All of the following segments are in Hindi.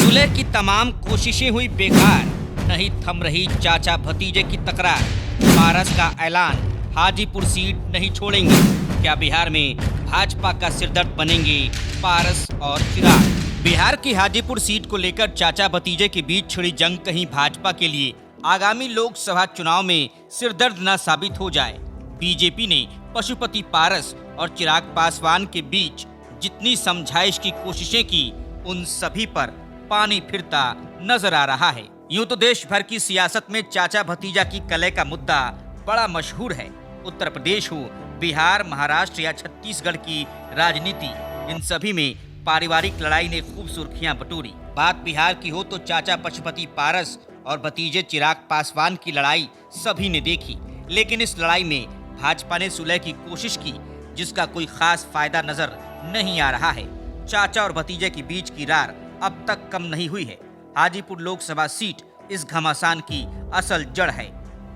सुलह की तमाम कोशिशें हुई बेकार, नहीं थम रही चाचा भतीजे की तकरार। पारस का ऐलान, हाजीपुर सीट नहीं छोड़ेंगे। क्या बिहार में भाजपा का सिरदर्द बनेंगे पारस और चिराग? बिहार की हाजीपुर सीट को लेकर चाचा भतीजे के बीच छिड़ी जंग कहीं भाजपा के लिए आगामी लोकसभा चुनाव में सिरदर्द न साबित हो जाए। बीजेपी ने पशुपति पारस और चिराग पासवान के बीच जितनी समझाइश की कोशिशें की, उन सभी पर पानी फिरता नजर आ रहा है। यूं तो देश भर की सियासत में चाचा भतीजा की कलह का मुद्दा बड़ा मशहूर है। उत्तर प्रदेश हो, बिहार, महाराष्ट्र या छत्तीसगढ़ की राजनीति, इन सभी में पारिवारिक लड़ाई ने खूब सुर्खियां बटोरी। बात बिहार की हो तो चाचा पशुपति पारस और भतीजे चिराग पासवान की लड़ाई सभी ने देखी, लेकिन इस लड़ाई में भाजपा ने सुलह की कोशिश की, जिसका कोई खास फायदा नजर नहीं आ रहा है। चाचा और भतीजे के बीच की रार अब तक कम नहीं हुई है। हाजीपुर लोकसभा सीट इस घमासान की असल जड़ है।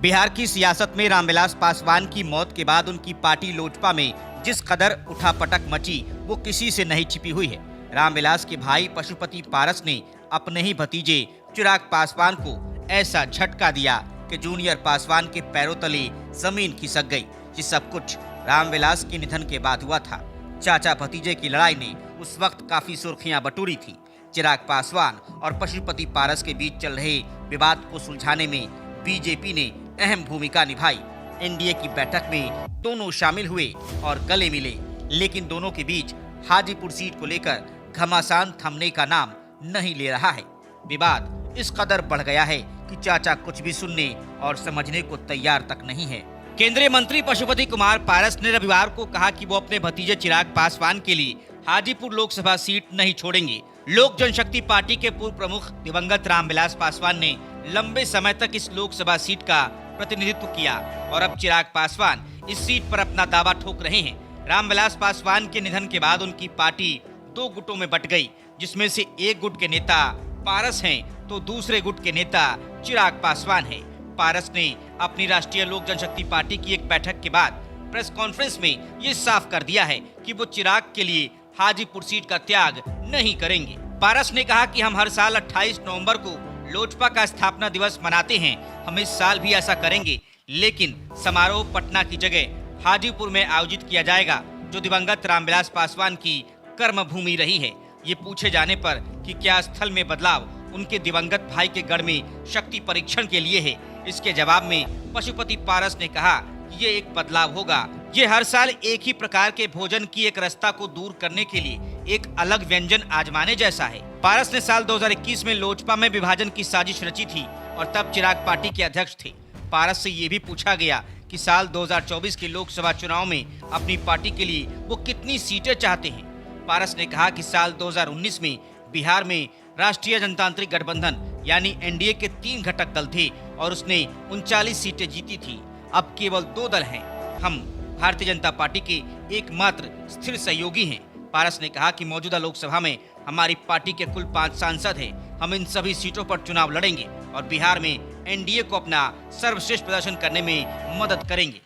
बिहार की सियासत में रामविलास पासवान की मौत के बाद उनकी पार्टी लोजपा में जिस कदर उठापटक मची, वो किसी से नहीं छिपी हुई है। रामविलास के भाई पशुपति पारस ने अपने ही भतीजे चिराग पासवान को ऐसा झटका दिया कि जूनियर पासवान के पैरों तले जमीन खिसक गई। ये सब कुछ रामविलास के निधन के बाद हुआ था। चाचा भतीजे की लड़ाई ने उस वक्त काफी सुर्खियां बटोरी थी। चिराग पासवान और पशुपति पारस के बीच चल रहे विवाद को सुलझाने में बीजेपी ने अहम भूमिका निभाई। एनडीए की बैठक में दोनों शामिल हुए और गले मिले, लेकिन दोनों के बीच हाजीपुर सीट को लेकर घमासान थमने का नाम नहीं ले रहा है। विवाद इस कदर बढ़ गया है कि चाचा कुछ भी सुनने और समझने को तैयार तक नहीं है। केंद्रीय मंत्री पशुपति कुमार पारस ने रविवार को कहा कि वो अपने भतीजे चिराग पासवान के लिए हाजीपुर लोकसभा सीट नहीं छोड़ेंगे। लोक जनशक्ति पार्टी के पूर्व प्रमुख दिवंगत रामविलास पासवान ने लंबे समय तक इस लोकसभा सीट का प्रतिनिधित्व किया और अब चिराग पासवान इस सीट पर अपना दावा ठोक रहे हैं। रामविलास पासवान के निधन के बाद उनकी पार्टी दो गुटों में बंट गई, जिसमें से एक गुट के नेता पारस हैं तो दूसरे गुट के नेता चिराग पासवान हैं। पारस ने अपनी राष्ट्रीय लोक जनशक्ति पार्टी की एक बैठक के बाद प्रेस कॉन्फ्रेंस में ये साफ कर दिया है कि वो चिराग के लिए हाजीपुर सीट का त्याग नहीं करेंगे। पारस ने कहा कि हम हर साल 28 नवंबर को लोजपा का स्थापना दिवस मनाते हैं, हम इस साल भी ऐसा करेंगे, लेकिन समारोह पटना की जगह हाजीपुर में आयोजित किया जाएगा, जो दिवंगत रामविलास पासवान की कर्म भूमि रही है। ये पूछे जाने पर कि क्या स्थल में बदलाव उनके दिवंगत भाई के गढ़ में शक्ति परीक्षण के लिए है, इसके जवाब में पशुपति पारस ने कहा कि ये एक बदलाव होगा। ये हर साल एक ही प्रकार के भोजन की एक रास्ता को दूर करने के लिए एक अलग व्यंजन आजमाने जैसा है। पारस ने साल 2021 में लोजपा में विभाजन की साजिश रची थी और तब चिराग पार्टी के अध्यक्ष थे। पारस से ये भी पूछा गया कि साल 2024 के लोकसभा चुनाव में अपनी पार्टी के लिए वो कितनी सीटें चाहते हैं। पारस ने कहा कि साल 2019 में बिहार में राष्ट्रीय जनतांत्रिक गठबंधन यानी एनडीए के 3 घटक दल थे और उसने 39 सीटें जीती थी। अब केवल 2 दल हैं। हम भारतीय जनता पार्टी के एकमात्र स्थिर सहयोगी हैं। पारस ने कहा कि मौजूदा लोकसभा में हमारी पार्टी के कुल 5 सांसद हैं। हम इन सभी सीटों पर चुनाव लड़ेंगे और बिहार में एनडीए को अपना सर्वश्रेष्ठ प्रदर्शन करने में मदद करेंगे।